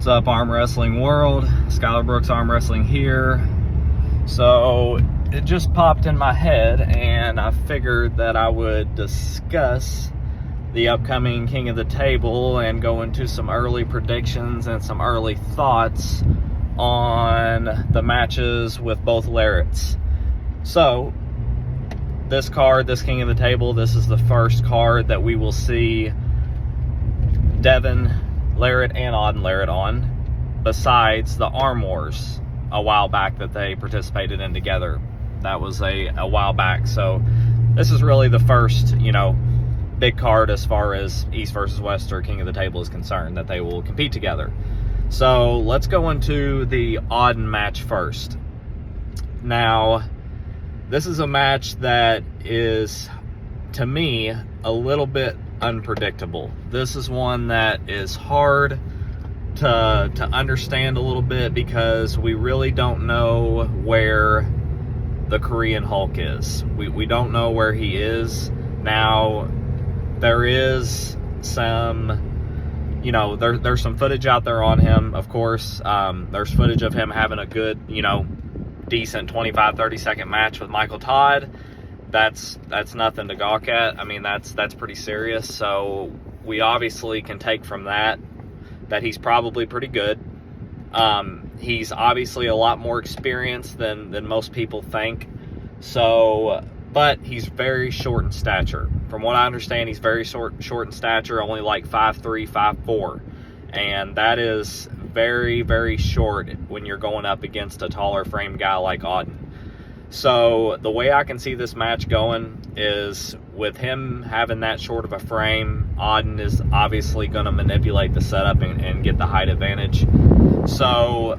up, Arm Wrestling World? Skylar Brooks Arm Wrestling here. So it just popped in my head, and I figured that I would discuss the upcoming King of the Table and go into some early predictions and some early thoughts on the matches with both Larratts. So this card, this King of the Table, this is the first card that we will see Devon, Larratt, and Auden Larratt on, besides the Arm Wars a while back that they participated in together. That was a while back. So this is really the first, big card as far as East versus West or King of the Table is concerned, that they will compete together. So let's go into the Auden match first. Now, this is a match that is, to me, a little bit unpredictable. This is one that is hard to understand a little bit because we really don't know where the Korean Hulk is. We don't know where he is. Now, there is some, there's some footage out there on him, of course. There's footage of him having a good, decent 25-30 second match with Michael Todd. That's nothing to gawk at. I mean, that's pretty serious. So we obviously can take from that he's probably pretty good. He's obviously a lot more experienced than most people think. So, but he's very short in stature. From what I understand, he's very short in stature, only like 5'3", 5'4". And that is very, very short when you're going up against a taller frame guy like Auden. So the way I can see this match going is with him having that short of a frame, Auden is obviously going to manipulate the setup and get the height advantage. So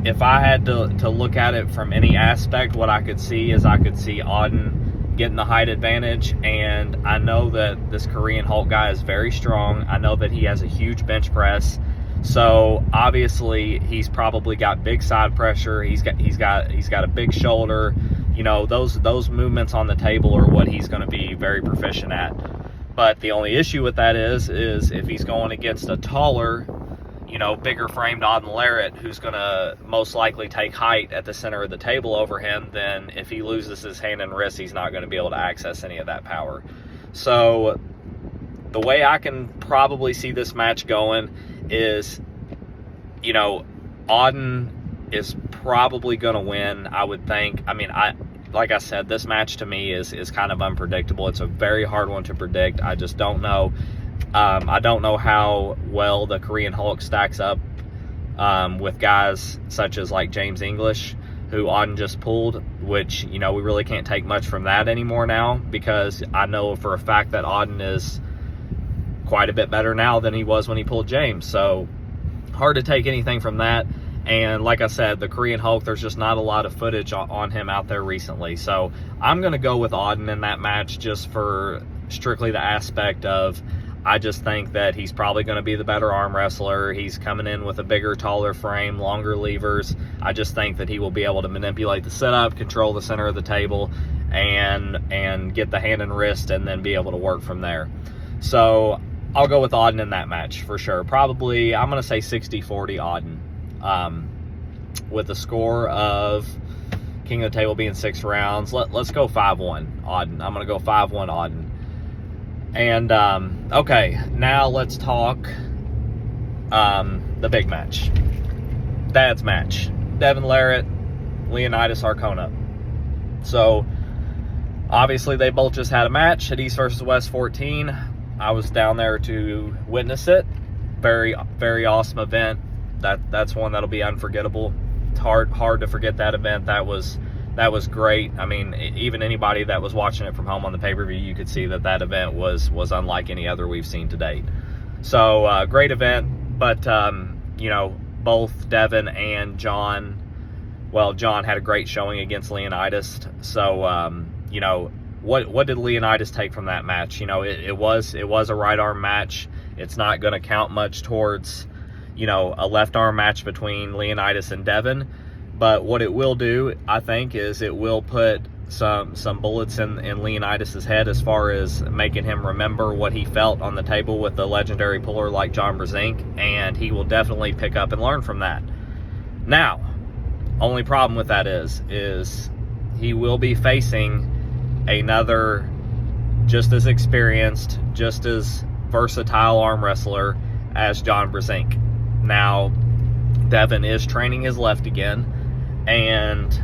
if I had to look at it from any aspect, what I could see is I could see Auden getting the height advantage. And I know that this Korean Hulk guy is very strong. I know that he has a huge bench press. So obviously he's probably got big side pressure. He's got a big shoulder. Those movements on the table are what he's going to be very proficient at. But the only issue with that is if he's going against a taller, bigger framed Auden Larratt, who's going to most likely take height at the center of the table over him, then if he loses his hand and wrist, he's not going to be able to access any of that power. So the way I can probably see this match going is, Auden is probably going to win, I would think. I mean, like I said, this match to me is kind of unpredictable. It's a very hard one to predict. I just don't know. I don't know how well the Korean Hulk stacks up with guys such as like James English, who Auden just pulled, which, we really can't take much from that anymore now, because I know for a fact that Auden is quite a bit better now than he was when he pulled James. So hard to take anything from that. And like I said, the Korean Hulk, there's just not a lot of footage on him out there recently. So I'm going to go with Auden in that match just for strictly the aspect of, I just think that he's probably going to be the better arm wrestler. He's coming in with a bigger, taller frame, longer levers. I just think that he will be able to manipulate the setup, control the center of the table, and get the hand and wrist, and then be able to work from there. So I'll go with Auden in that match for sure. Probably, I'm going to say 60-40 Auden, with a score of King of the Table being 6 rounds. Let's go 5-1 Auden. I'm going to go 5-1 Auden. And, okay, now let's talk the big match. Dad's match. Devon Larratt, Leonidas Arcona. So, obviously, they both just had a match at East versus West 14. I was down there to witness it. Very, very awesome event. That's one that'll be unforgettable. It's hard to forget that event. That was great. I mean, even anybody that was watching it from home on the pay-per-view, you could see that event was unlike any other we've seen to date. So, great event. But, both Devon and John had a great showing against Leonidas. So, what did Leonidas take from that match? It was a right arm match. It's not going to count much towards, a left arm match between Leonidas and Devon. But what it will do, I think, is it will put some bullets in Leonidas' head as far as making him remember what he felt on the table with the legendary puller like John Brzenk, and he will definitely pick up and learn from that. Now, only problem with that is he will be facing another just as experienced, just as versatile arm wrestler as John Brzenk. Now, Devon is training his left again, and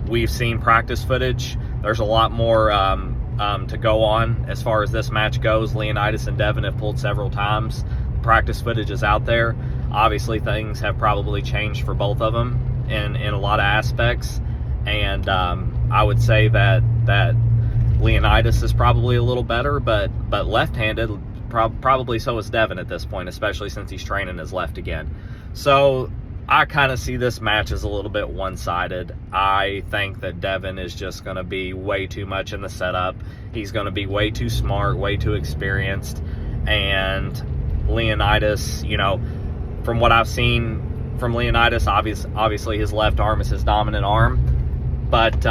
we've seen practice footage. There's a lot more to go on as far as this match goes. Leonidas and Devon have pulled several times. The practice footage is out there. Obviously, things have probably changed for both of them in a lot of aspects, and I would say that Leonidas is probably a little better, but left-handed, probably so is Devon at this point, especially since he's training his left again. So I kind of see this match as a little bit one-sided. I think that Devon is just going to be way too much in the setup. He's going to be way too smart, way too experienced. And Leonidas, you know, from what I've seen from Leonidas, obviously his left arm is his dominant arm. But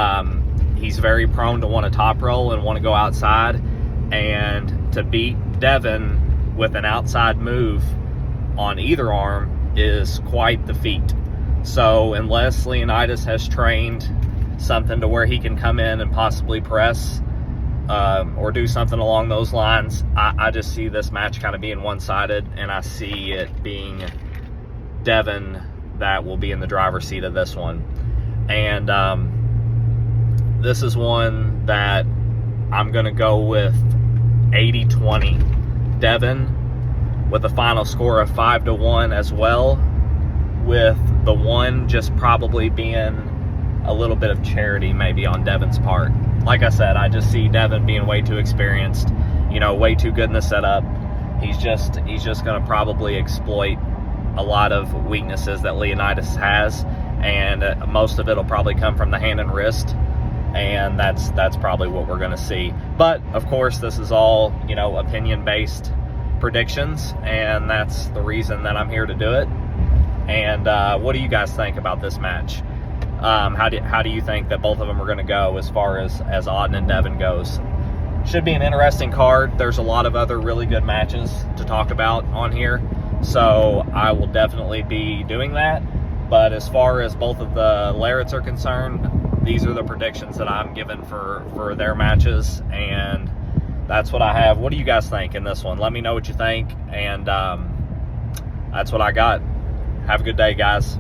he's very prone to want to top roll and want to go outside. And to beat Devon with an outside move on either arm is quite the feat. So unless Leonidas has trained something to where he can come in and possibly press or do something along those lines, I just see this match kind of being one-sided, and I see it being Devon that will be in the driver's seat of this one. And this is one that I'm going to go with 80-20 Devon, with a final score of 5-1 as well, with the one just probably being a little bit of charity maybe on Devon's part. Like I said, I just see Devon being way too experienced, you know, way too good in the setup. He's just going to probably exploit a lot of weaknesses that Leonidas has, and most of it will probably come from the hand and wrist, and that's probably what we're going to see. But of course, this is all, you know, opinion-based predictions, and that's the reason that I'm here to do it. And what do you guys think about this match? How do you think that both of them are going to go as far as Auden and Devon goes? Should be an interesting card. There's a lot of other really good matches to talk about on here, so I will definitely be doing that. But as far as both of the Larratts are concerned, these are the predictions that I'm given for their matches, and that's what I have. What do you guys think in this one? Let me know what you think, and that's what I got. Have a good day, guys.